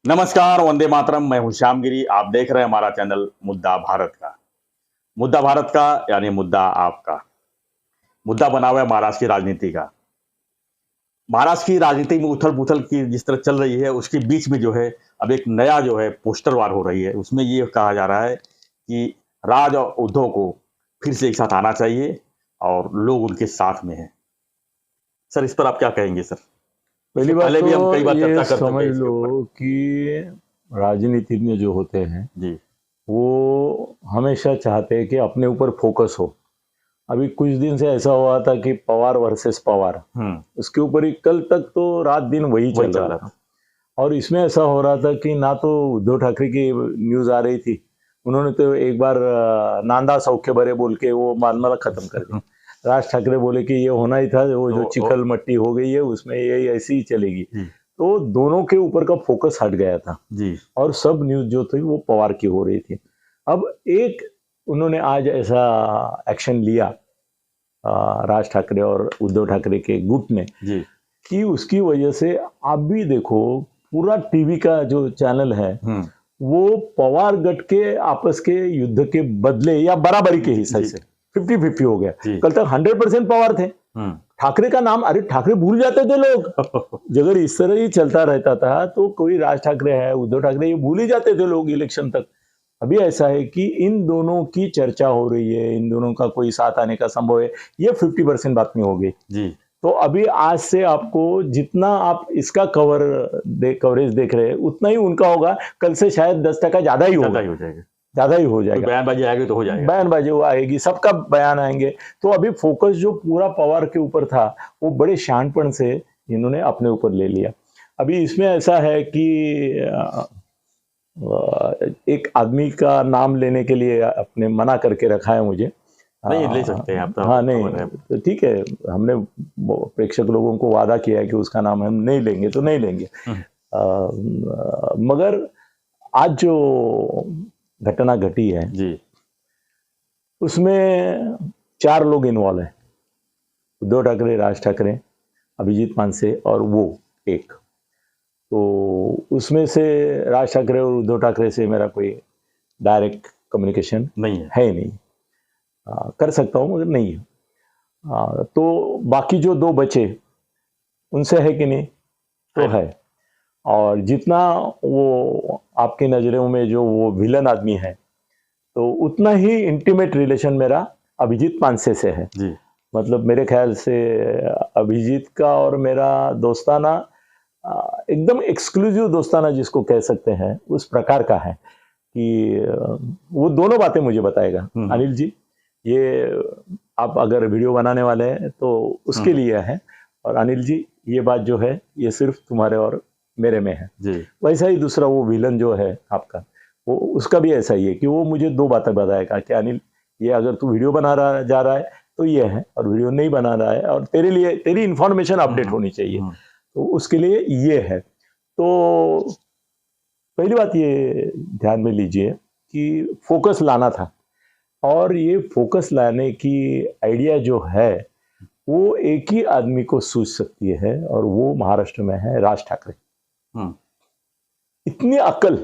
नमस्कार, वंदे मातरम। मैं हूं श्यामगिरी। आप देख रहे हैं हमारा चैनल मुद्दा भारत का। मुद्दा भारत का यानी मुद्दा आपका। मुद्दा बना हुआ है महाराष्ट्र की राजनीति का। महाराष्ट्र की राजनीति में उथल-पुथल की जिस तरह चल रही है, उसके बीच में जो है अब एक नया जो है पोस्टर वार हो रही है। उसमें ये कहा जा रहा है कि राज और उद्धव को फिर से एक साथ आना चाहिए और लोग उनके साथ में हैं। सर, इस पर आप क्या कहेंगे सर? पहली इससे बात पहले भी हम तो कई बार ये चर्चा कर चुके समझ हैं इसके लो ऊपर। कि राजनीतिज्ञ जो होते हैं जी, वो हमेशा चाहते हैं कि अपने ऊपर फोकस हो। अभी कुछ दिन से ऐसा हुआ था कि पवार वर्सेस पवार, उसके ऊपर ही कल तक तो रात दिन वही वही चल चल रहा रहा था। था। और इसमें ऐसा हो रहा था कि ना तो उद्धव ठाकरे की न्यूज आ रही थी, उन्होंने तो एक बार नांदा सौख्य बरे बोल के वो मामला खत्म कर दिया। राज ठाकरे बोले कि ये होना ही था, वो जो चिखल मट्टी हो गई है उसमें ये ऐसी ही चलेगी। जी, तो दोनों के ऊपर का फोकस हट गया था जी, और सब न्यूज जो थी वो पवार की हो रही थी। अब एक उन्होंने आज ऐसा एक्शन लिया, राज ठाकरे और उद्धव ठाकरे के गुट ने, जी, कि उसकी वजह से आप भी देखो पूरा टीवी का जो चैनल है वो पवार गट के आपस के युद्ध के बदले या बराबरी के हिसाब जी, से 50-50 हो गया। जी। कल तक 100% पवार थे। ठाकरे का नाम, अरे ठाकरे भूल जाते थे लोग। अगर इस तरह ही चलता रहता था तो कोई राज ठाकरे है, उद्धव ठाकरे, ये भूल ही जाते थे लोग इलेक्शन तक। अभी ऐसा है कि इन दोनों की चर्चा हो रही है, इन दोनों का कोई साथ आने का संभव है, ये 50% बातमी हो गई। जी, तो अभी आज से आपको जितना आप इसका कवरेज देख रहे हैं उतना ही उनका होगा। कल से शायद 10% ज्यादा ही ज़्यादा होगा, ही हो जाएगा। ज्यादा ही हो कोई जाएगा। बयानबाज़ी आएगी तो हो जाएगा। बयानबाजी वो आएगी, सबका बयान आएंगे। तो अभी फोकस जो पूरा पवार के ऊपर था वो बड़े शानपन से इन्होंने अपने ऊपर ले लिया। अभी इसमें ऐसा है कि एक आदमी का नाम लेने के लिए अपने मना करके रखा है मुझे। नहीं, ले सकते हैं आप तो हाँ खबर है। नहीं, तो ठीक है, हमने प्रेक्षक लोगों को वादा किया है कि उसका नाम हम नहीं लेंगे तो नहीं लेंगे। हुँ, मगर आज जो घटना घटी है जी, उसमें 4 लोग इन्वॉल्व हैं, उद्धव ठाकरे, राज ठाकरे, अभिजीत मानसे और वो एक। तो उसमें से राज ठाकरे और उद्धव ठाकरे से मेरा कोई डायरेक्ट कम्युनिकेशन नहीं है। है नहीं। कर सकता हूँ मगर नहीं है। तो बाकी जो 2 बचे उनसे है कि नहीं, तो है। और जितना वो आपकी नज़रों में जो वो विलन आदमी है, तो उतना ही इंटीमेट रिलेशन मेरा अभिजीत मानसे से है। जी, मतलब मेरे ख्याल से अभिजीत का और मेरा दोस्ताना एकदम एक्सक्लूसिव दोस्ताना जिसको कह सकते हैं उस प्रकार का है कि वो दोनों बातें मुझे बताएगा। अनिल जी, ये आप अगर वीडियो बनाने वाले हैं तो उसके लिए है, और अनिल जी ये बात जो है ये सिर्फ तुम्हारे और मेरे में है। जी, वैसा ही दूसरा वो विलन जो है आपका, वो उसका भी ऐसा ही है कि वो मुझे 2 बातें बताएगा कि अनिल, ये अगर तू वीडियो बना रहा जा रहा है तो ये है, और वीडियो नहीं बना रहा है और तेरे लिए तेरी इंफॉर्मेशन अपडेट होनी चाहिए, तो उसके लिए ये है। तो पहली बात ये ध्यान में लीजिए कि फोकस लाना था, और ये फोकस लाने की आइडिया जो है वो एक ही आदमी को सूझ सकती है, और वो महाराष्ट्र में है राज ठाकरे। हुँ, इतनी अकल,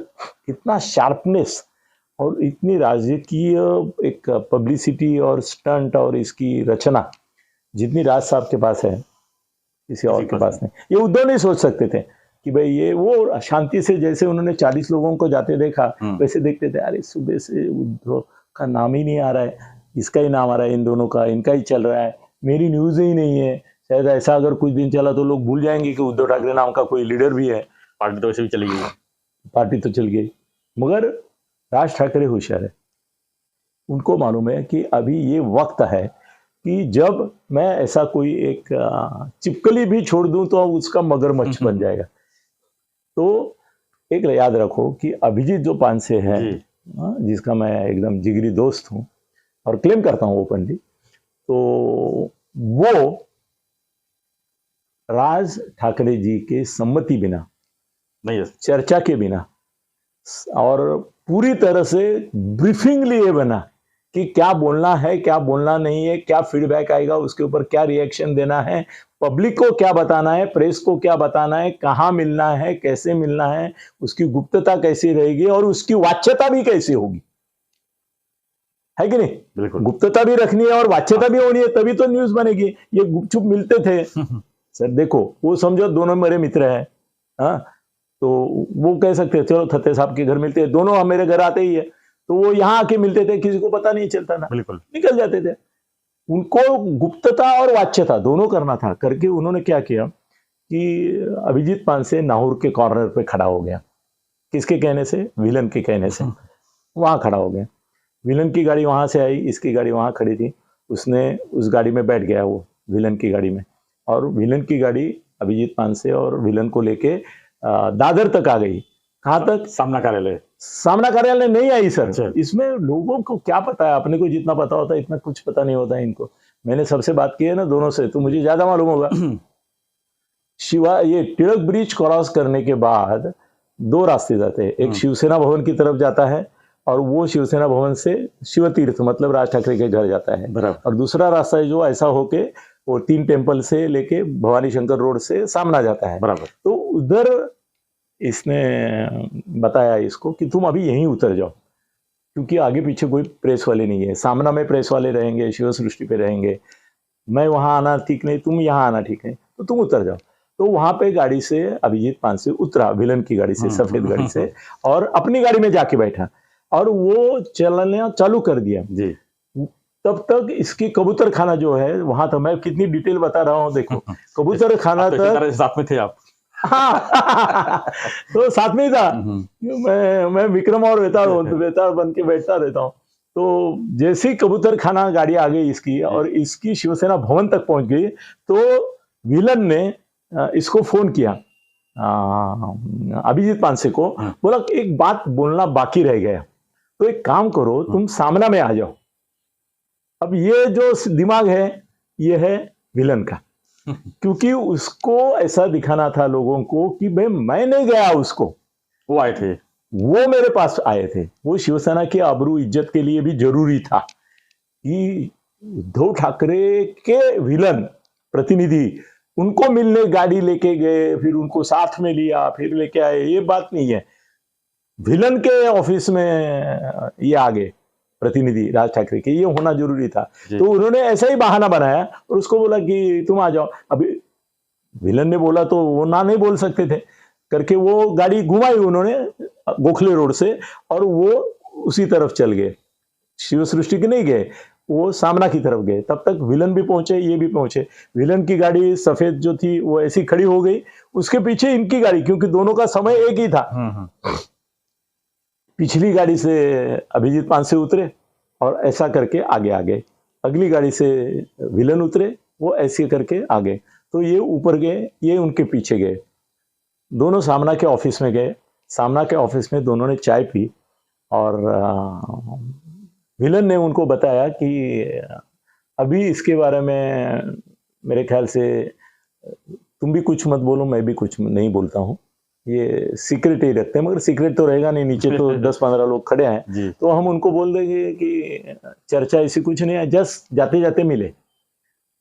इतना शार्पनेस और इतनी राजकीय एक पब्लिसिटी और स्टंट और इसकी रचना जितनी राज साहब के पास है किसी और के पास नहीं। ये उद्धव नहीं सोच सकते थे कि भाई ये, वो शांति से जैसे उन्होंने 40 लोगों को जाते देखा वैसे देखते थे, अरे सुबह से उद्धव का नाम ही नहीं आ रहा है, इसका ही नाम आ रहा है, इन दोनों का, इनका ही चल रहा है, मेरी न्यूज ही नहीं है। शायद ऐसा अगर कुछ दिन चला तो लोग भूल जाएंगे कि उद्धव ठाकरे नाम का कोई लीडर भी है। पार्टी तो वैसे भी चली गई है। पार्टी तो चल गई, मगर राज ठाकरे होशियार है, उनको मालूम है कि अभी ये वक्त है कि जब मैं ऐसा कोई एक चिपकली भी छोड़ दूं तो उसका मगरमच्छ बन जाएगा। तो एक याद रखो कि अभिजीत जो पानसे है, जी, जिसका मैं एकदम जिगरी दोस्त हूं और क्लेम करता हूं ओपनली, तो वो राज ठाकरे जी के सम्मति बिना, नहीं है। चर्चा के बिना और पूरी तरह से ब्रीफिंग लिए बना कि क्या बोलना है, क्या बोलना नहीं है, क्या फीडबैक आएगा, उसके ऊपर क्या रिएक्शन देना है, पब्लिक को क्या बताना है, प्रेस को क्या बताना है, कहाँ मिलना है, कैसे मिलना है, उसकी गुप्तता कैसी रहेगी और उसकी वाच्यता भी कैसी होगी, है कि नहीं? बिल्कुल। गुप्तता भी रखनी है और वाच्यता भी होनी है, तभी तो न्यूज बनेगी। ये गुपचुप मिलते थे सर, देखो वो समझो दोनों मेरे मित्र हैं, हाँ, तो वो कह सकते हैं चलो थत्ते साहब के घर मिलते हैं, दोनों मेरे घर आते ही है, तो वो यहाँ आके मिलते थे, किसी को पता नहीं चलता था, बिल्कुल। निकल जाते थे। उनको गुप्तता और वाच्यता दोनों करना था। करके उन्होंने क्या किया कि अभिजीत पानसे नाहौर के कॉर्नर पे खड़ा हो गया, किसके कहने से? विलन के कहने से वहां खड़ा हो गया। विलन की गाड़ी वहां से आई, इसकी गाड़ी वहां खड़ी थी, उसने उस गाड़ी में बैठ गया, वो विलन की गाड़ी में, और विलन की गाड़ी अभिजीत पानसे और विलन को लेके दादर तक आ गई। कहाँ तक? सामना कार्यालय। सामना कार्यालय नहीं आई सर। अच्छा। इसमें लोगों को क्या पता है, अपने को जितना पता होता है इतना कुछ पता नहीं होता है इनको। मैंने सबसे बात की है ना दोनों से, तो मुझे ज्यादा मालूम होगा। ये टिळक ब्रिज क्रॉस करने के बाद दो रास्ते जाते हैं, एक शिवसेना भवन की तरफ जाता है और वो शिवसेना भवन से शिवतीर्थ मतलब राज ठाकरे के घर जाता है, और दूसरा रास्ता है जो ऐसा होके वो 3 टेम्पल से लेके भवानी शंकर रोड से सामना जाता है। बराबर। तो उधर इसने बताया इसको कि तुम अभी यहीं उतर जाओ, क्योंकि आगे पीछे कोई प्रेस वाले नहीं है, सामना में प्रेस वाले रहेंगे, शिव सृष्टि पे रहेंगे, मैं वहां आना ठीक नहीं, तुम यहाँ आना ठीक नहीं, तो तुम उतर जाओ। तो वहां पे गाड़ी से अभिजीत पानसे उतरा, विलन की गाड़ी से, सफेद गाड़ी से, और अपनी गाड़ी में जाके बैठा और वो चलना चालू कर दिया जी। तब तक इसकी कबूतर खाना जो है वहां था, मैं कितनी डिटेल बता रहा हूँ देखो, कबूतर खाना तक साथ में थे आप? हाँ तो साथ में ही था। मैं विक्रम और वेताल बन के बैठता रहता हूँ। तो जैसी कबूतर खाना गाड़ी आ गई इसकी और इसकी शिवसेना भवन तक पहुंच गई, तो विलन ने इसको फोन किया अभिजीत पानसे को, बोला एक बात बोलना बाकी रह गया, तो एक काम करो तुम सामना में आ जाओ। अब ये जो दिमाग है ये है विलन का, क्योंकि उसको ऐसा दिखाना था लोगों को कि भाई मैं नहीं गया, उसको वो आए थे, वो मेरे पास आए थे। वो शिवसेना की आबरू इज्जत के लिए भी जरूरी था कि उद्धव ठाकरे के विलन प्रतिनिधि उनको मिलने गाड़ी लेके गए, फिर उनको साथ में लिया, फिर लेके आए, ये बात नहीं है। विलन के ऑफिस में ये आ गए प्रतिनिधि राज ठाकरे के, ये होना जरूरी था। तो उन्होंने ऐसा ही बहाना बनाया और उसको बोला कि तुम आ जाओ। अभी विलन ने बोला तो वो ना नहीं बोल सकते थे, करके वो गाड़ी घुमाई उन्होंने गोखले रोड से और वो उसी तरफ चल गए, शिव सृष्टि के नहीं गए, वो सामना की तरफ गए। तब तक विलन भी पहुंचे, ये भी पहुंचे। विलन की गाड़ी सफेद जो थी वो ऐसी खड़ी हो गई, उसके पीछे इनकी गाड़ी, क्योंकि दोनों का समय एक ही था। पिछली गाड़ी से अभिजीत पानसे उतरे और ऐसा करके आगे आ गए, अगली गाड़ी से विलन उतरे, वो ऐसे करके आ गए। तो ये ऊपर गए, ये उनके पीछे गए, दोनों सामना के ऑफिस में गए। सामना के ऑफिस में दोनों ने चाय पी और विलन ने उनको बताया कि अभी इसके बारे में मेरे ख्याल से तुम भी कुछ मत बोलो, मैं भी कुछ नहीं बोलता हूँ, ये सीक्रेट ही रखते हैं। मगर सीक्रेट तो रहेगा नहीं, नीचे तो 10-15 लोग खड़े हैं, तो हम उनको बोल देंगे कि चर्चा ऐसी कुछ नहीं है, जस्ट जाते जाते मिले।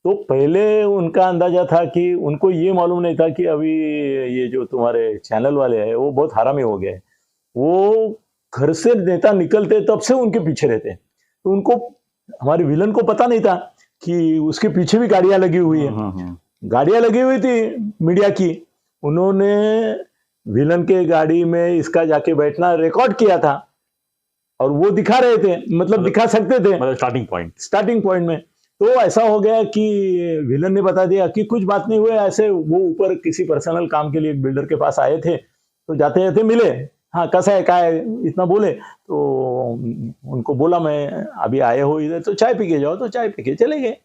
तो पहले उनका अंदाजा था कि उनको ये मालूम नहीं था कि अभी ये जो तुम्हारे चैनल वाले हैं वो बहुत हरामी हो गए। वो घर से नेता निकलते तब से उनके पीछे रहते, तो उनको, हमारे विलन को पता नहीं था कि उसके पीछे भी गाड़ियां लगी हुई है। गाड़ियां लगी हुई थी मीडिया की, उन्होंने विलन के गाड़ी में इसका जाके बैठना रिकॉर्ड किया था और वो दिखा रहे थे, मतलब दिखा सकते थे, मतलब स्टार्टिंग पॉइंट में। तो ऐसा हो गया कि विलन ने बता दिया कि कुछ बात नहीं हुए ऐसे, वो ऊपर किसी पर्सनल काम के लिए एक बिल्डर के पास आए थे, तो जाते जाते मिले, हाँ कैसा है क्या है इतना बोले, तो उनको बोला मैं अभी आए हो इधर तो चाय पी के जाओ, तो चाय पी के चले गए।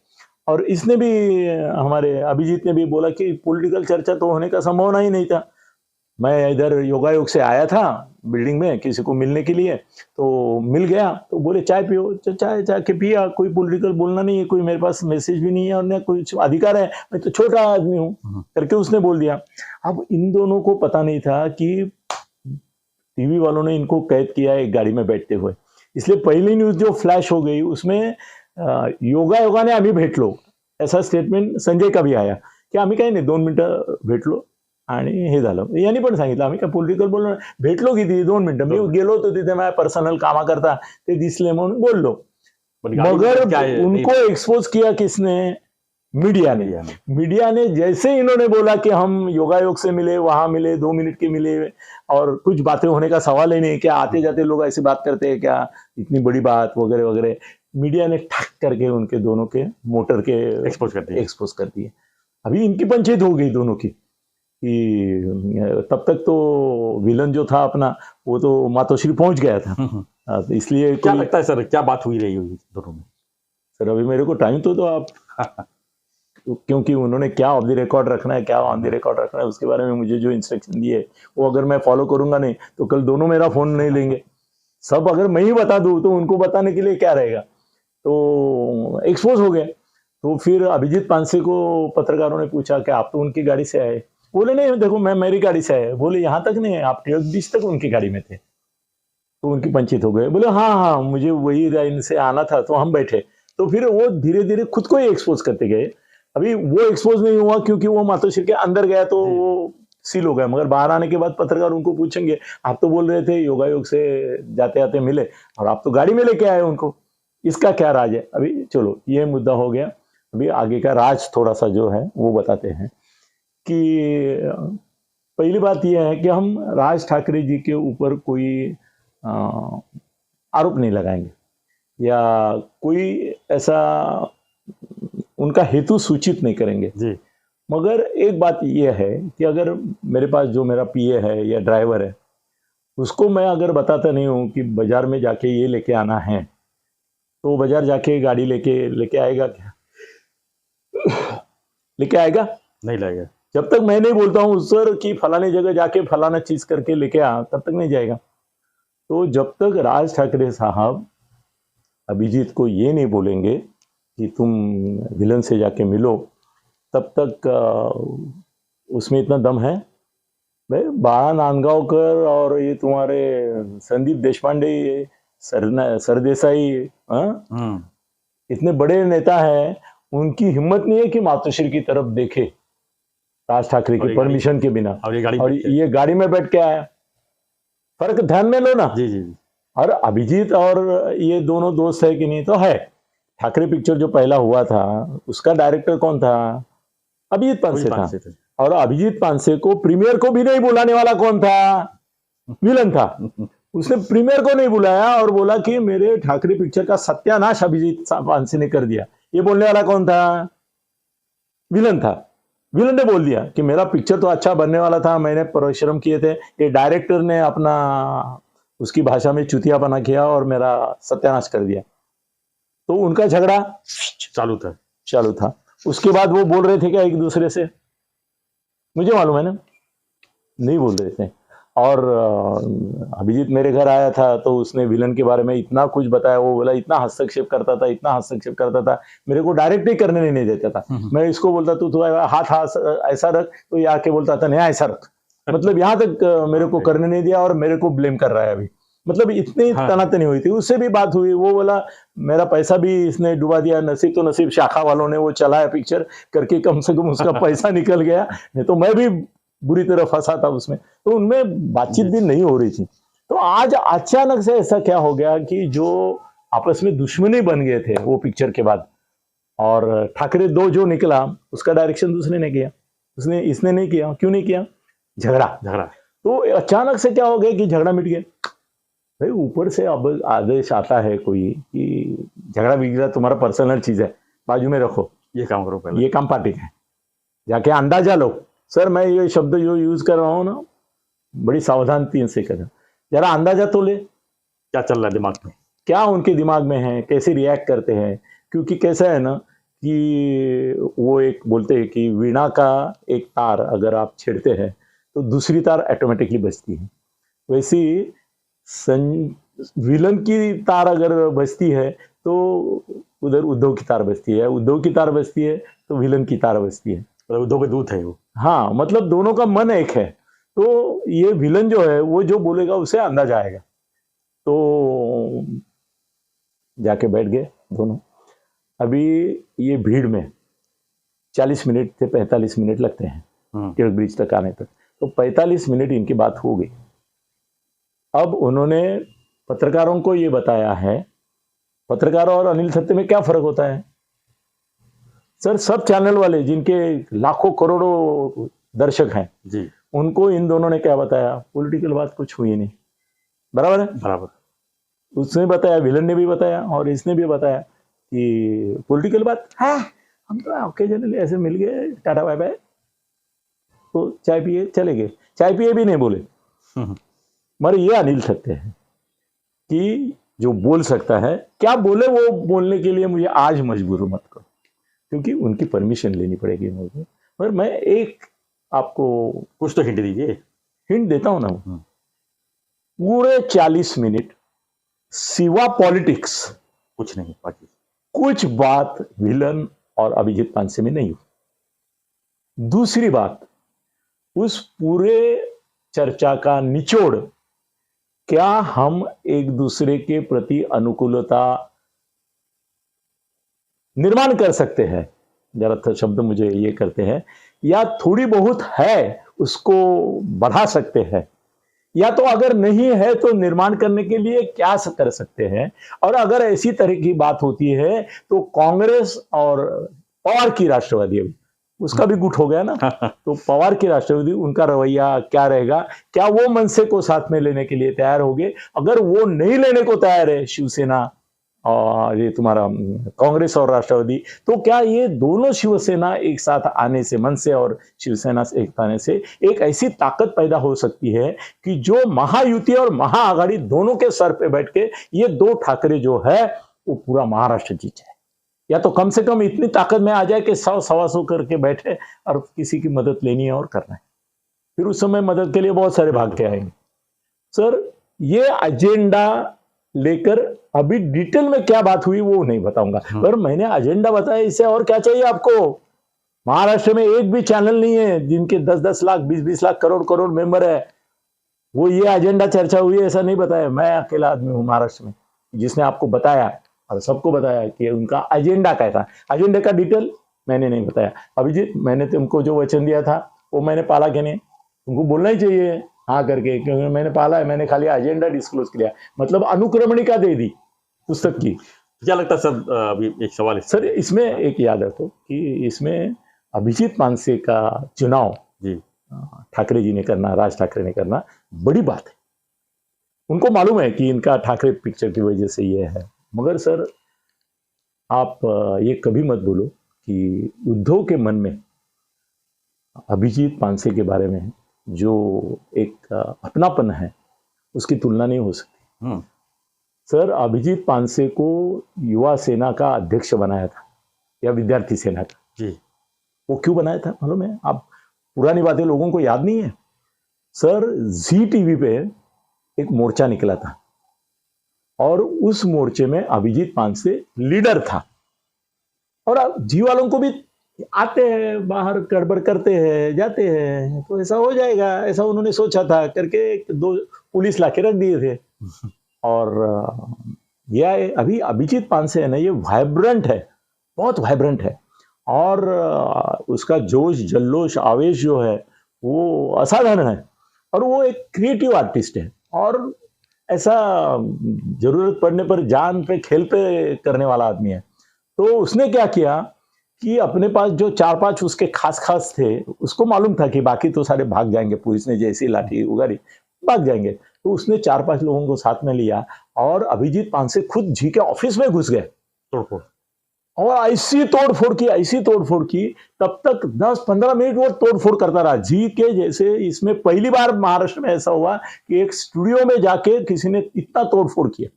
और इसने भी, हमारे अभिजीत ने भी बोला कि पॉलिटिकल चर्चा तो होने का संभावना ही नहीं था, मैं इधर योगायोग से आया था बिल्डिंग में किसी को मिलने के लिए, तो मिल गया, तो बोले चाय पियो, चाय के पिया, कोई पॉलिटिकल बोलना नहीं है, कोई मेरे पास मैसेज भी नहीं है और न कुछ अधिकार है, मैं तो छोटा आदमी हूँ करके उसने बोल दिया। अब इन दोनों को पता नहीं था कि टीवी वालों ने इनको कैद किया है एक गाड़ी में बैठते हुए, इसलिए पहिली न्यूज जो फ्लॅश हो गई उसमें योगायोगाने आम्ही भेटलो ऐसा स्टेटमेंट संजयचा भी आया की आम्ही काही नाही 2 मिनिटं भेटलो आणि हे झालं. यांनी पण सांगितलं आम्ही काय पॉलिटिकल बोललो नाही. भेटलो किती 2 मिनिटं. मी गेलो होतो तिथे माझ्या पर्सनल कामा करता ते दिसले म्हणून बोललो. पण गाड़ी मगर में क्या है? उनको एक्सपोज किया किसने? मीडिया ने. मीडिया ने जैसे इन्होंने बोला कि हम योगायोग से मिले, वहां मिले, 2 मिनट के मिले और कुछ बातें होने का सवाल ही नहीं, क्या आते जाते लोग ऐसी बात करते हैं क्या, इतनी बड़ी बात वगैरह वगैरह. मीडिया ने ठक करके उनके दोनों के मोटर के एक्सपोज कर दिए. अभी इनकी पंचायत हो गई दोनों की कि तब तक तो विलन जो था अपना वो तो मातोश्री पहुंच गया था. तो इसलिए क्या लगता है सर, क्या बात हुई रही होगी दोनों में? सर अभी मेरे को टाइम तो आप क्योंकि उन्होंने क्या ऑफ द रिकॉर्ड रखना है, क्या ऑन द रिकॉर्ड रखना है, उसके बारे में मुझे जो इंस्ट्रक्शन दिए वो अगर मैं फॉलो करूंगा नहीं तो कल दोनों मेरा फोन नहीं लेंगे. सब अगर मैं ही बता दूं तो उनको बताने के लिए क्या रहेगा. तो एक्सपोज हो गया. तो फिर अभिजीत पानसे को पत्रकारों ने पूछा कि आप तो उनकी गाड़ी से आए. बोले नहीं देखो मैं मेरी गाड़ी से आए. बोले यहाँ तक नहीं, आप ट्रक बीच तक उनकी गाड़ी में थे. तो उनकी पंचायत हो गए. बोले हाँ मुझे वही लाइन से आना था तो हम बैठे. तो फिर वो धीरे धीरे खुद को ही एक्सपोज करते गए. अभी वो एक्सपोज नहीं हुआ क्योंकि वो मातोश्री के अंदर गया तो वो सील हो गया. मगर बाहर आने के बाद पत्रकार उनको पूछेंगे आप तो बोल रहे थे योगायोग से जाते आते मिले और आप तो गाड़ी में लेके आए उनको, इसका क्या राज है. अभी चलो ये मुद्दा हो गया. अभी आगे का राज थोड़ा सा जो है वो बताते हैं कि पहली बात यह है कि हम राज ठाकरे जी के ऊपर कोई आरोप नहीं लगाएंगे या कोई ऐसा उनका हेतु सूचित नहीं करेंगे जी. मगर एक बात यह है कि अगर मेरे पास जो मेरा पीए है या ड्राइवर है उसको मैं अगर बताता नहीं हूं कि बाजार में जाके ये लेके आना है तो बाजार जाके गाड़ी लेके आएगा क्या? लेके आएगा? नहीं लगेगा. जब तक मैं नहीं बोलता हूं सर कि फलाने जगह जाके फलाना चीज करके लेके आ, तब तक नहीं जाएगा. तो जब तक राज ठाकरे साहब अभिजीत को ये नहीं बोलेंगे कि तुम विलन से जाके मिलो, तब तक उसमें इतना दम है. भाई बाळा नांदगावकर और ये तुम्हारे संदीप देशपांडे, सरदेसाई, इतने बड़े नेता हैं, उनकी हिम्मत नहीं है कि मातोश्री की तरफ देखे राज ठाकरे की परमिशन के बिना. और ये गाड़ी में बैठ के आया. फर्क ध्यान में लो ना. जी जी. और अभिजीत और ये दोनों दोस्त है कि नहीं तो है. ठाकरे पिक्चर जो पहला हुआ था उसका डायरेक्टर कौन था? अभिजीत पानसे था. और अभिजीत पानसे को प्रीमियर को भी नहीं बुलाने वाला कौन था? विलन था. उसने प्रीमियर को नहीं बुलाया और बोला कि मेरे ठाकरे पिक्चर का सत्यानाश अभिजीत पानसे ने कर दिया. ये बोलने वाला कौन था? विलन था. विलन ने बोल दिया कि मेरा पिक्चर तो अच्छा बनने वाला था, मैंने परिश्रम किए थे, ये डायरेक्टर ने अपना उसकी भाषा में चुतियापना किया और मेरा सत्यानाश कर दिया. तो उनका झगड़ा चालू था. उसके बाद वो बोल रहे थे क्या एक दूसरे से? मुझे मालूम है ना, नहीं बोल रहे थे. और अभिजीत मेरे घर आया था तो उसने विलन के बारे में इतना कुछ बताया. वो बोला इतना हस्तक्षेप करता था, मेरे को डायरेक्ट ही करने नहीं देता था. मैं इसको बोलता तू हाथ ऐसा रख तो ये आके बोलता था नहीं ऐसा रख. मतलब यहाँ तक मेरे को करने नहीं दिया और मेरे को ब्लेम कर रहा है अभी. मतलब इतनी तनातनी हुई थी. उससे भी बात हुई. वो बोला मेरा पैसा भी इसने डुबा दिया. नसीब तो नसीब शाखा वालों ने वो चलाया पिक्चर करके, कम से कम उसका पैसा निकल गया, नहीं तो मैं भी बुरी तरह फंसा था उसमें. तो उनमें बातचीत भी नहीं हो रही थी. तो आज अचानक से ऐसा क्या हो गया कि जो आपस में दुश्मनी बन गए थे वो पिक्चर के बाद, और ठाकरे 2 जो निकला उसका डायरेक्शन दूसरे ने किया, इसने नहीं किया. क्यों नहीं किया? झगड़ा. तो अचानक से क्या हो गया कि झगड़ा मिट गया. भाई ऊपर से अब आदेश आता है कोई कि झगड़ा बिगड़ा तुम्हारा पर्सनल चीज है, बाजू में रखो, ये काम करो पहले, ये काम पार्टी का है, जाके अंदाजा लो. सर मैं ये शब्द जो यूज कर रहा हूँ ना बड़ी सावधानी से करें. जरा अंदाजा तो ले क्या चल रहा है दिमाग में, क्या उनके दिमाग में है, कैसे रिएक्ट करते हैं. क्योंकि कैसा है ना कि वो एक बोलते हैं कि वीणा का एक तार अगर आप छेड़ते हैं तो दूसरी तार ऑटोमेटिकली बजती है. वैसी विलन की तार अगर बजती है तो उधर उद्धव की तार बजती है, उद्धव की तार बजती है तो विलन की तार बजती है. उद्धव के दूत है वो. हाँ, मतलब दोनों का मन एक है. तो ये विलन जो है वो जो बोलेगा उसे अंदाजा आएगा. तो जाके बैठ गए दोनों। अभी ये भीड़ में 40 मिनट से 45 मिनट लगते हैं तिलक ब्रिज तक आने तक, तो 45 मिनट इनकी बात हो गई। अब उन्होंने पत्रकारों को ये बताया है, पत्रकारों और अनिल सत्य में क्या फर्क होता है सर? सब चैनल वाले जिनके लाखों करोड़ों दर्शक हैं जी, उनको इन दोनों ने क्या बताया? पॉलिटिकल बात कुछ हुई नहीं। बराबर है? बराबर। उसने बताया, विलन ने भी बताया और इसने भी बताया कि पॉलिटिकल बात है, हम तो ऑकेजनली ऐसे मिल गए, टाटा बाय बाय, तो चाय पिए चले गए। चाय पिए भी नहीं बोले। मगर ये अनिल सत्य है कि जो बोल सकता है, क्या बोले वो बोलने के लिए मुझे आज मजबूर मत करो, क्योंकि उनकी परमिशन लेनी पड़ेगी मुझे। पर मैं एक आपको कुछ तो हिंट दीजिए। हिंट देता हूं ना, पूरे 40 मिनट सिवा पॉलिटिक्स कुछ नहीं, बाकी कुछ बात विलन और अभिजीत पानसे में नहीं हुई। दूसरी बात, उस पूरे चर्चा का निचोड़, क्या हम एक दूसरे के प्रति अनुकूलता निर्माण कर सकते हैं, जरा शब्द मुझे ये करते हैं, या थोड़ी बहुत है उसको बढ़ा सकते हैं, या तो अगर नहीं है तो निर्माण करने के लिए क्या कर सकते हैं। और अगर ऐसी तरह की बात होती है तो कांग्रेस और पवार की राष्ट्रवादी, अभी उसका भी गुट हो गया ना, तो पवार की राष्ट्रवादी, उनका रवैया क्या रहेगा? क्या वो मनसे को साथ में लेने के लिए तैयार होंगे? अगर वो नहीं लेने को तैयार है, शिवसेना और ये तुम्हारा कांग्रेस और राष्ट्रवादी, तो क्या ये दोनों शिवसेना एक साथ आने से, मनसे और शिवसेना से एक आने से एक ऐसी ताकत पैदा हो सकती है कि जो महायुति और महाआघाड़ी दोनों के सर पे बैठ के ये दो ठाकरे जो है वो पूरा महाराष्ट्र जीत जाए, या तो कम से कम इतनी ताकत में आ जाए कि 100-125 करके बैठे और किसी की मदद लेनी है और करना है। फिर उस समय मदद के लिए बहुत सारे भाग के आएंगे। सर, ये एजेंडा लेकर अभी डिटेल में क्या बात हुई वो नहीं बताऊंगा, पर मैंने एजेंडा बताया, इससे और क्या चाहिए आपको? महाराष्ट्र में एक भी चैनल नहीं है जिनके 10-10 लाख, 20-20 लाख, करोड़ मेंबर है, वो ये एजेंडा चर्चा हुई ऐसा नहीं बताया। मैं अकेला आदमी हूं महाराष्ट्र में जिसने आपको बताया और सबको बताया कि उनका एजेंडा क्या था। एजेंडे का डिटेल मैंने नहीं बताया। अभिजीत, मैंने तुमको जो वचन दिया था वो मैंने पाला कि नहीं? तुमको बोलना ही चाहिए हाँ करके, क्योंकि मैंने पाला है। मैंने खाली एजेंडा डिस्क्लोज किया, मतलब अनुक्रमणिका दे दी पुस्तक की। क्या लगता है सर, अभी एक सवाल है सर, इसमें एक याद रखो कि इसमें अभिजीत पानसे का चुनाव जी, ठाकरे जी ने करना, राज ठाकरे ने करना, बड़ी बात है। उनको मालूम है कि इनका ठाकरे पिक्चर की वजह से ये है। मगर सर, आप ये कभी मत बोलो कि उद्धव के मन में अभिजीत पानसे के बारे में जो एक अपनापन है उसकी तुलना नहीं हो सकती। सर, अभिजीत पानसे को युवा सेना का अध्यक्ष बनाया था, या विद्यार्थी सेना का जी, वो क्यों बनाया था मालूम है? आप पुरानी बातें लोगों को याद नहीं है। सर, जी टीवी पे एक मोर्चा निकला था और उस मोर्चे में अभिजीत पानसे लीडर था। और अब जी वालों को भी आते हैं, बाहर गड़बड़ करते हैं, जाते हैं, तो ऐसा हो जाएगा, ऐसा उन्होंने सोचा था करके 2 पुलिस लाके रख दिए थे। और यह अभी अभिजीत पानसे है ना, ये वाइब्रेंट है, बहुत वाइब्रेंट है, और उसका जोश, जल्लोष, आवेश जो है वो असाधारण है। और वो एक क्रिएटिव आर्टिस्ट है, और ऐसा जरूरत पड़ने पर जान पे खेल पे करने वाला आदमी है। तो उसने क्या किया कि अपने पास जो 4-5 उसके खास थे, उसको मालूम था कि बाकी तो सारे भाग जाएंगे, पुलिस ने जैसी लाठी उगारी भाग जाएंगे, तो उसने 4-5 लोगों को साथ में लिया और अभिजीत पानसे खुद जी के ऑफिस में घुस गए, तोड़फोड़, और ऐसी तोड़फोड़ की, तब तक 10-15 मिनट वो तोड़फोड़ करता रहा जी के जैसे। इसमें पहली बार महाराष्ट्र में ऐसा हुआ कि एक स्टूडियो में जाके किसी ने इतना तोड़फोड़ किया।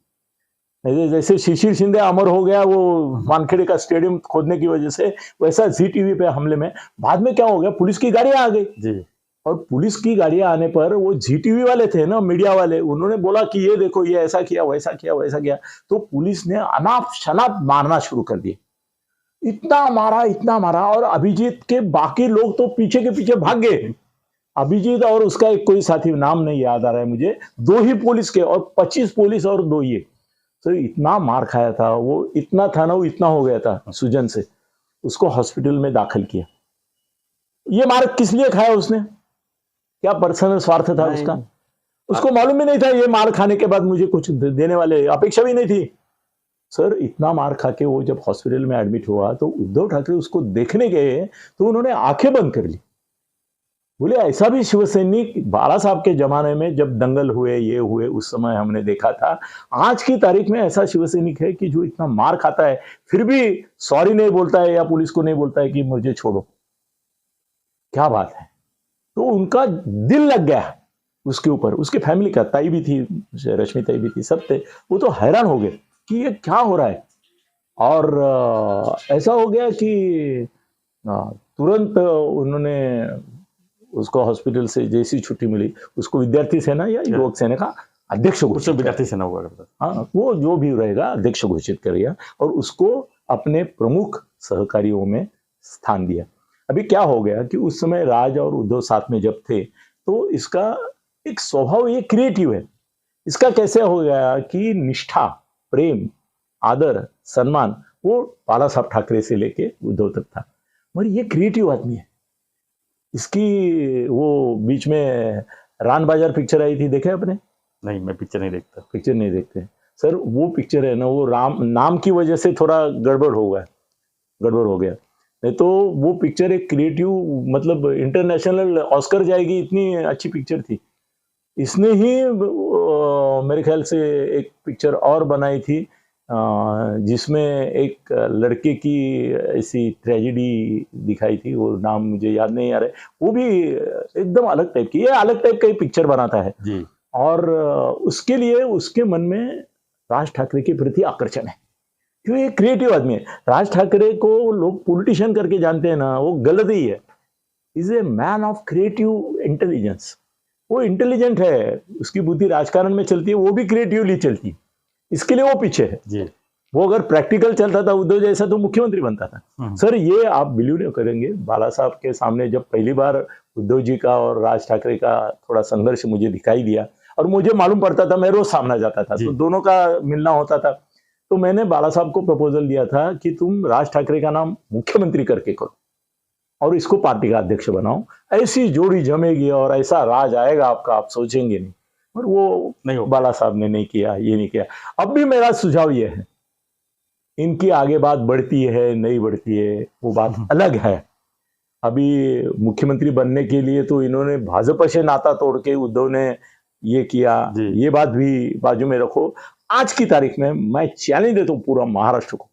जैसे शिशिर शिंदे अमर हो गया वो वानखेड़े का स्टेडियम खोदने की वजह से, वैसा जी टीवी पे हमले में बाद में क्या हो गया, पुलिस की गाड़ियां आ गई जी, और पुलिस की गाड़ियां आने पर वो जी टीवी वाले थे ना, मीडिया वाले, उन्होंने बोला कि ये देखो, ये ऐसा किया, वैसा किया, तो पुलिस ने अनाप शनाप मारना शुरू कर दिया। इतना मारा, और अभिजीत के बाकी लोग तो पीछे के पीछे भाग गए। अभिजीत और उसका एक कोई साथी, नाम नहीं याद आ रहा है मुझे, 2 ही पुलिस के, और 25 पुलिस और 2 ये। तो इतना मार खाया था वो, इतना था ना, वो इतना हो गया था सूजन से, उसको हॉस्पिटल में दाखिल किया। ये मार किस लिए खाया उसने? क्या पर्सनल स्वार्थ था नहीं। उसका? उसको मालूम भी नहीं था ये मार खाने के बाद मुझे कुछ देने वाले, अपेक्षा भी नहीं थी। सर इतना मार खा के वो जब हॉस्पिटल में एडमिट हुआ तो उद्धव ठाकरे उसको देखने गए तो उन्होंने आंखें बंद कर ली। बोले ऐसा भी शिवसैनिक बाला साहब के जमाने में जब दंगल हुए, ये हुए, उस समय हमने देखा था। आज की तारीख में ऐसा शिवसैनिक है कि जो इतना मार खाता है फिर भी सॉरी नहीं बोलता है या पुलिस को नहीं बोलता है कि मुझे छोड़ो। क्या बात है। तो उनका दिल लग गया उसके ऊपर, उसकी फैमिली का, ताई भी थी, रश्मि ताई भी थी, सब थे। वो तो हैरान हो गए कि ये क्या हो रहा है। और ऐसा हो गया कि तुरंत उन्होंने उसको हॉस्पिटल से जैसी छुट्टी मिली, उसको विद्यार्थी सेना या युवक सेना का अध्यक्ष कुछ घोषित विद्यार्थी सेना हुआ करता था। हाँ, वो जो भी रहेगा अध्यक्ष घोषित कर दिया और उसको अपने प्रमुख सहकारियों में स्थान दिया। अभी क्या हो गया कि उस समय राज और उद्धव साथ में जब थे तो इसका एक स्वभाव ये क्रिएटिव है। इसका कैसे हो गया कि निष्ठा, प्रेम, आदर, सम्मान वो बाला साहब ठाकरे से लेके उद्धव तक था। मगर ये क्रिएटिव आदमी है। इसकी वो बीच में रान बाजार पिक्चर आई थी, देखे आपने? नहीं, मैं पिक्चर नहीं देखता। पिक्चर नहीं देखते सर? वो पिक्चर है ना, वो राम नाम की वजह से थोड़ा गड़बड़ हो गया। नहीं तो वो पिक्चर एक क्रिएटिव, मतलब इंटरनेशनल ऑस्कर जाएगी, इतनी अच्छी पिक्चर थी। इसने ही मेरे ख्याल से एक पिक्चर और बनाई थी जिसमें एक लड़के की ऐसी ट्रेजेडी दिखाई थी, वो नाम मुझे याद नहीं आ रहा है। वो भी एकदम अलग टाइप की, ये अलग टाइप का ही पिक्चर बनाता है जी। और उसके लिए उसके मन में राज ठाकरे के प्रति आकर्षण है, क्यों? ये क्रिएटिव आदमी है। राज ठाकरे को लोग पॉलिटिशियन करके जानते हैं ना, वो गलत ही है। Is a man of creative intelligence. वो इंटेलिजेंट है, उसकी बुद्धि राजकारण में चलती है, वो भी क्रिएटिवली चलती है, इसके लिए वो पीछे है जी। वो अगर प्रैक्टिकल चलता था उद्धव जैसा तो मुख्यमंत्री बनता था। सर ये आप बिलीव नहीं करेंगे, बाला साहब के सामने जब पहली बार उद्धव जी का और राज ठाकरे का थोड़ा संघर्ष मुझे दिखाई दिया और मुझे मालूम पड़ता था, मैं रोज सामना जाता था तो दोनों का मिलना होता था, तो मैंने बाला साहब को प्रपोजल दिया था कि तुम राज ठाकरे का नाम मुख्यमंत्री करके करो और इसको पार्टी का अध्यक्ष बनाओ, ऐसी जोड़ी जमेगी और ऐसा राज आएगा आपका, आप सोचेंगे नहीं। और वो नहीं, बाला साहब ने नहीं किया, ये नहीं किया। अब भी मेरा सुझाव ये है, इनकी आगे बात बढ़ती है नहीं बढ़ती है वो बात अलग है। अभी मुख्यमंत्री बनने के लिए तो इन्होंने भाजपा से नाता तोड़ के उद्धव ने ये किया, ये बात भी बाजू में रखो। आज की तारीख में मैं चैलेंज देता हूं पूरा महाराष्ट्र को,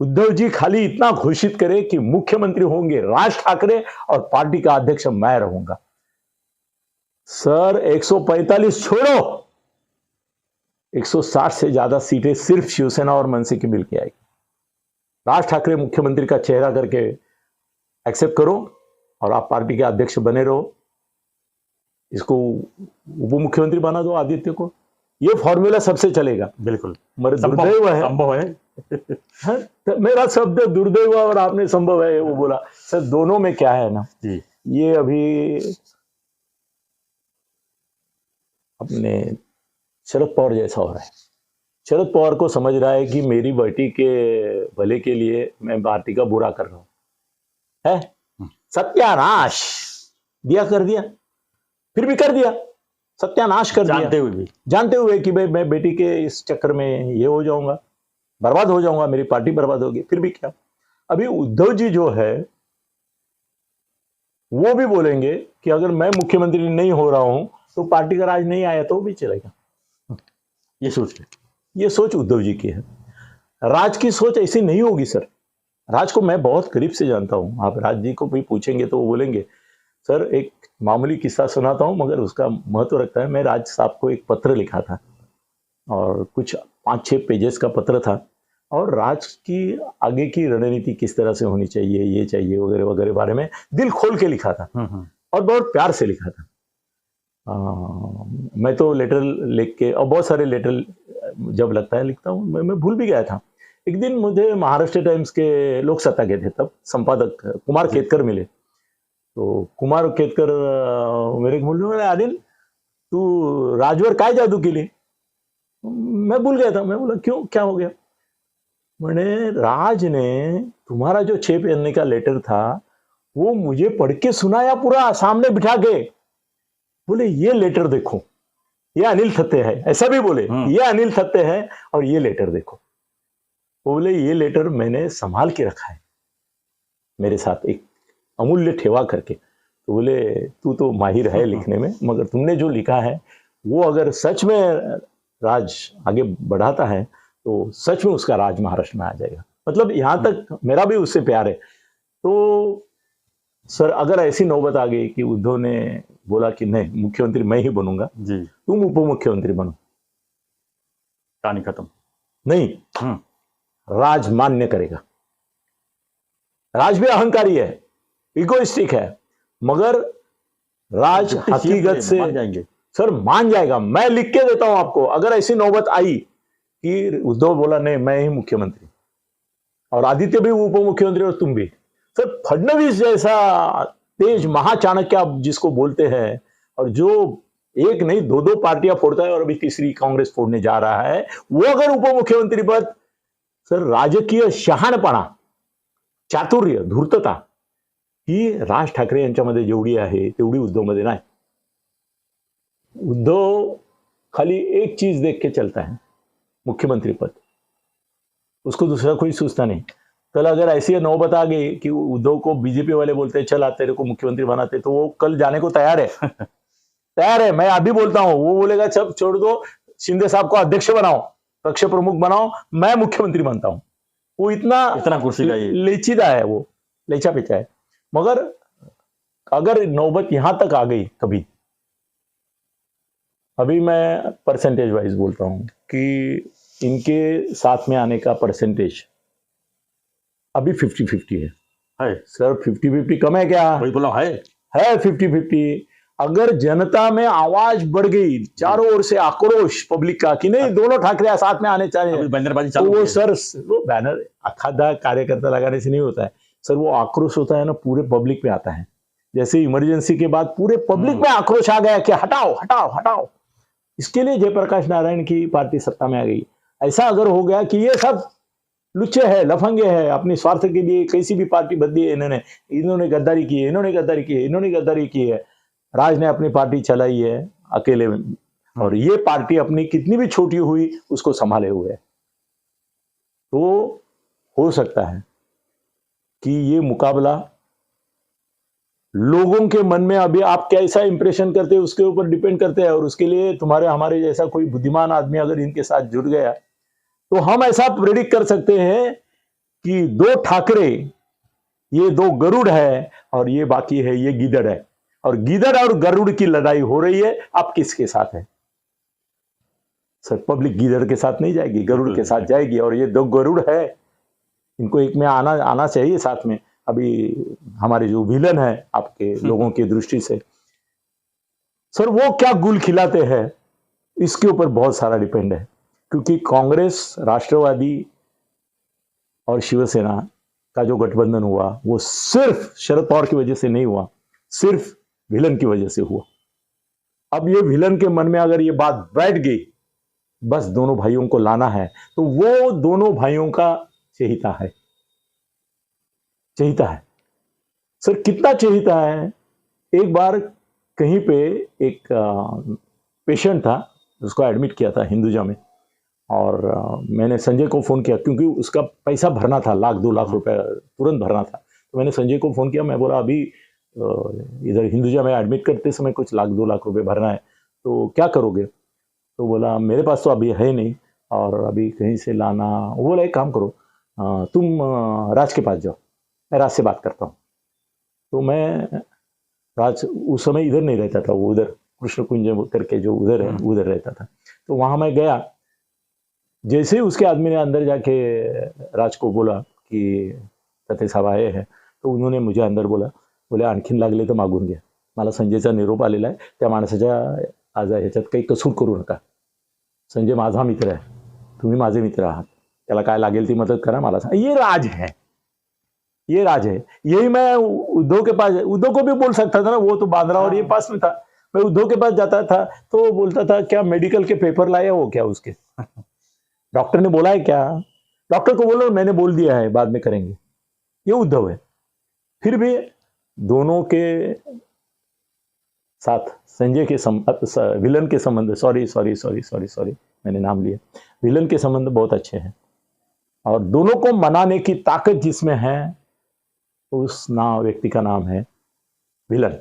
उद्धव जी खाली इतना घोषित करे कि मुख्यमंत्री होंगे राज ठाकरे और पार्टी का अध्यक्ष मैं रहूंगा। सर 145 छोड़ो, 160 से ज्यादा सीटें सिर्फ शिवसेना और मनसे की मिलकर आएगी। राज ठाकरे मुख्यमंत्री का चेहरा करके एक्सेप्ट करो और आप पार्टी के अध्यक्ष बने रहो, इसको उप मुख्यमंत्री बना दो आदित्य को, ये फॉर्मूला सबसे चलेगा। बिल्कुल, मेरा दुर्दैव है, संभव है। मेरा शब्द दुर्दैव और आपने संभव है वो बोला। सर दोनों में क्या है ना जी, ये अभी अपने शरद पवार जैसा हो रहा है। शरद पवार को समझ रहा है कि मेरी बेटी के भले के लिए मैं पार्टी का बुरा कर रहा हूं, है सत्यानाश दिया, कर दिया, फिर भी कर दिया, सत्यानाश कर दिया, जानते हुए कि भाई मैं बेटी के इस चक्कर में ये हो जाऊंगा, बर्बाद हो जाऊंगा, मेरी पार्टी बर्बाद होगी, फिर भी क्या। अभी उद्धव जी जो है वो भी बोलेंगे कि अगर मैं मुख्यमंत्री नहीं हो रहा हूं तो पार्टी का राज नहीं आया तो भी चलेगा। ये सोच उद्धव जी की है। राज की सोच ऐसी नहीं होगी सर। राज को मैं बहुत करीब से जानता हूं, आप राज जी को भी पूछेंगे तो वो बोलेंगे। सर एक मामूली किस्सा सुनाता हूं मगर उसका महत्व रखता है। मैं राज साहब को एक पत्र लिखा था और कुछ 5-6 पेजेस का पत्र था और राज की आगे की रणनीति किस तरह से होनी चाहिए, ये चाहिए वगैरह वगैरह बारे में दिल खोल के लिखा था और बहुत प्यार से लिखा था। मैं तो लेटर लिख के, और बहुत सारे लेटर जब लगता है लिखता हूँ, मैं भूल भी गया था। एक दिन मुझे महाराष्ट्र टाइम्स के लोकसत्ता के थे तब संपादक कुमार केतकर मिले, तो कुमार केतकर मेरे को बोलले, अनिल तू राजवर काय जादू केली, मैं भूल गया था। मैं बोला क्यों, क्या हो गया? मैंने राज ने तुम्हारा जो 6 पन्ने का लेटर था वो मुझे पढ़ के सुनाया पूरा सामने बिठा के। बोले ये लेटर देखो, ये अनिल थत्ते है, ऐसा भी बोले, ये अनिल थत्ते है और ये लेटर देखो। वो बोले ये लेटर मैंने संभाल के रखा है मेरे साथ एक अमूल्य ठेवा करके। तो बोले तू तो माहिर है लिखने में, मगर तुमने जो लिखा है वो अगर सच में राज आगे बढ़ाता है तो सच में उसका राज महाराष्ट्र में आ जाएगा। मतलब यहां तक मेरा भी उससे प्यार है। तो सर अगर ऐसी नौबत आ गई कि उद्धव ने बोला कि नहीं मुख्यमंत्री मैं ही बनूंगा जी, तुम उप मुख्यमंत्री बनो, कहानी खत्म। नहीं, राज मान्य करेगा। राज भी अहंकारी है, इगोइस्टिक है, मगर राज हकीकत से मान जाएंगे। सर मान जाएगा। मैं लिख के देता हूं आपको, अगर ऐसी नौबत आई कि उद्धव बोला नहीं मैं ही मुख्यमंत्री और आदित्य भी उप मुख्यमंत्री और तुम भी, सर फडणवीस जैसा तेज महाचाणक्य आप जिसको बोलते हैं और जो एक नहीं दो दो पार्टियां फोड़ता है और अभी तीसरी कांग्रेस फोड़ने जा रहा है, वो अगर उप मुख्यमंत्री पद, सर राजकीय शहाणपणा, चातुर्य, धूर्तता ही राज ठाकरे यांच्यामध्ये जेवढी आहे तेवढी उद्धवमध्ये नाही। उद्धव खाली एक चीज देख के चलता है, मुख्यमंत्री पद, उसको दूसरा कोई सोचता नहीं। कल अगर ऐसी नौबत आ गई कि उद्धव को बीजेपी वाले बोलते हैं चल तेरे को मुख्यमंत्री बनाते, तो वो कल जाने को तैयार है। तैयार है, मैं अभी बोलता हूं। वो बोलेगा सब छोड़ दो, शिंदे साहब को अध्यक्ष बनाओ, पक्ष प्रमुख बनाओ, मैं मुख्यमंत्री बनता हूं। वो इतना कुर्सी का ये लेचीदा है, वो लेचा पेचा है। मगर अगर नौबत यहां तक आ गई कभी, अभी मैं परसेंटेज वाइज बोलता हूं कि इनके साथ में आने का परसेंटेज अभी 50-50 है सर। 50-50 कम है क्या? वही बोला है 50-50। अगर जनता में आवाज बढ़ गई, चारों ओर से आक्रोश पब्लिक का कि नहीं दोनों ठाकरे साथ में आने चाहिए, बैनरबाजी तो वो सर वो बैनर आधा कार्यकर्ता लगाने से नहीं होता है सर। वो आक्रोश होता है ना पूरे पब्लिक में आता है। जैसे इमरजेंसी के बाद पूरे पब्लिक में आक्रोश आ गया कि हटाओ हटाओ हटाओ। इसके लिए जयप्रकाश नारायण की पार्टी सत्ता में आ गई। ऐसा अगर हो गया कि ये सब लुच्चे है, लफंगे है, अपने स्वार्थ के लिए कैसी भी पार्टी बदली है, इन्होंने गद्दारी की है, इन्होंने गद्दारी की है, इन्होंने गद्दारी की है। राज ने अपनी पार्टी चलाई है अकेले में, और ये पार्टी अपनी कितनी भी छोटी हुई उसको संभाले हुए है। तो हो सकता है कि ये मुकाबला लोगों के मन में अभी आप कैसा इंप्रेशन करते हैं उसके ऊपर डिपेंड करते हैं, और उसके लिए तुम्हारे हमारे जैसा कोई बुद्धिमान आदमी अगर इनके साथ जुड़ गया तो हम ऐसा प्रेडिक्ट कर सकते हैं कि 2 ठाकरे, ये 2 गरुड़ है और ये बाकी है ये गीदड़ है, और गीदड़ और गरुड़ की लड़ाई हो रही है। अब किसके साथ है सर? पब्लिक गीदड़ के साथ नहीं जाएगी, गरुड़ के साथ जाएगी, और ये 2 गरुड़ है, इनको एक में आना चाहिए साथ में। अभी हमारे जो विलन है आपके लोगों की दृष्टि से सर, वो क्या गुल खिलाते हैं इसके ऊपर बहुत सारा डिपेंड है। क्योंकि कांग्रेस, राष्ट्रवादी और शिवसेना का जो गठबंधन हुआ वो सिर्फ शरद पवार की वजह से नहीं हुआ, सिर्फ विलन की वजह से हुआ। अब ये विलन के मन में अगर ये बात बैठ गई, बस दोनों भाइयों को लाना है, तो वो दोनों भाइयों का चहेता है। चहेता है सर, कितना चहेता है? एक बार कहीं पे एक पेशेंट था, उसको एडमिट किया था हिंदुजा में, और मैंने संजय को फोन किया क्योंकि उसका पैसा भरना था, 1-2 लाख रुपए तुरंत भरना था। तो मैंने संजय को फोन किया, मैं बोला अभी इधर हिंदुजा में एडमिट करते समय कुछ 1-2 लाख रुपए भरना है, तो क्या करोगे? तो बोला मेरे पास तो अभी है नहीं और अभी कहीं से लाना। वो बोला एक काम करो, तुम राज के पास जाओ, मैं राज से बात करता हूँ। तो मैं, राज उस समय इधर नहीं रहता था, वो उधर कृष्ण कुंज करके जो उधर है उधर रहता था। तो वहां मैं गया, जैसे ही उसके आदमी ने अंदर जाके राज को बोला की तथे साहेब आए हैं, तो उन्होंने मुझे अंदर बोले आणखीन लागले तर मागून घ्या, मला संजयचा निरोप आलेला आहे, त्या माणसाच्या आज ह्याच्यात काही कसूर करू नका, संजय माझा मित्र आहे, तुम्ही माझे मित्र आहात, त्याला काय लागेल ती मदत करा, मला सांगा। ये राज है, ये राज है। यही मैं उद्धव के पास, उद्धव को भी बोल सकता था ना, वो तो बांद्रा और ये पास में था, मैं उद्धव के पास जाता था तो वो बोलता था क्या मेडिकल के पेपर लाए हो क्या उसके, डॉक्टर ने बोला है क्या, डॉक्टर को बोलो मैंने बोल दिया है बाद में करेंगे, ये उद्धव है। फिर भी दोनों के साथ संजय के विलन के संबंध, सॉरी मैंने नाम लिया, विलन के संबंध बहुत अच्छे हैं और दोनों को मनाने की ताकत जिसमें है उस व्यक्ति का नाम है विलन।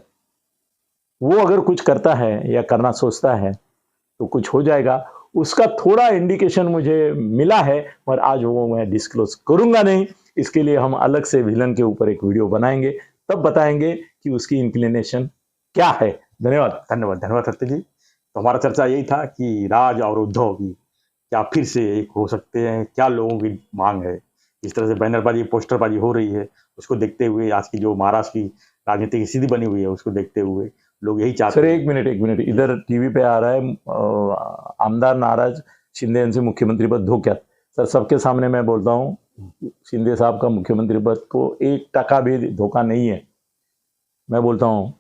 वो अगर कुछ करता है या करना सोचता है तो कुछ हो जाएगा, उसका थोड़ा इंडिकेशन मुझे मिला है, पर आज वो मैं डिस्क्लोज करूंगा नहीं। इसके लिए हम अलग से विलन के ऊपर एक वीडियो बनाएंगे, तब बताएंगे कि उसकी इंक्लिनेशन क्या है। धन्यवाद। धन्यवाद सत्य जी। तो हमारा चर्चा यही था कि राज और उद्धव की क्या फिर से एक हो सकते हैं, क्या लोगों की मांग है। इस तरह से बैनरबाजी पोस्टरबाजी हो रही है, उसको देखते हुए आज की जो महाराष्ट्र की राजनीति की स्थिति बनी हुई है उसको देखते हुए लोग यही चाहते सर हैं। एक मिनट, इधर टीवी पे आ रहा है आमदार नाराज, शिंदे यांचे मुख्यमंत्री पद धोक्यात। सर सबके सामने मैं बोलता हूँ, शिंदे साहब का मुख्यमंत्री पद को 1% भी धोखा नहीं है। मैं बोलता हूँ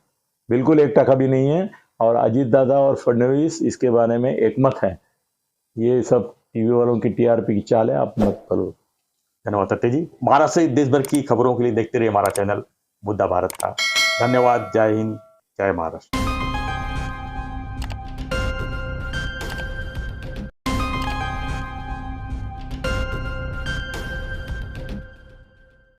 बिल्कुल 1% भी नहीं है, और अजीत दादा और फडणवीस इसके बारे में एकमत है। ये सब टीवी वालों की टीआरपी की चाल है, आप मत करो। धन्यवाद सत्य जी। महाराष्ट्र से देश भर की खबरों के लिए देखते रहिए हमारा चैनल मुद्दा भारत का। धन्यवाद। जय हिंद, जय महाराष्ट्र।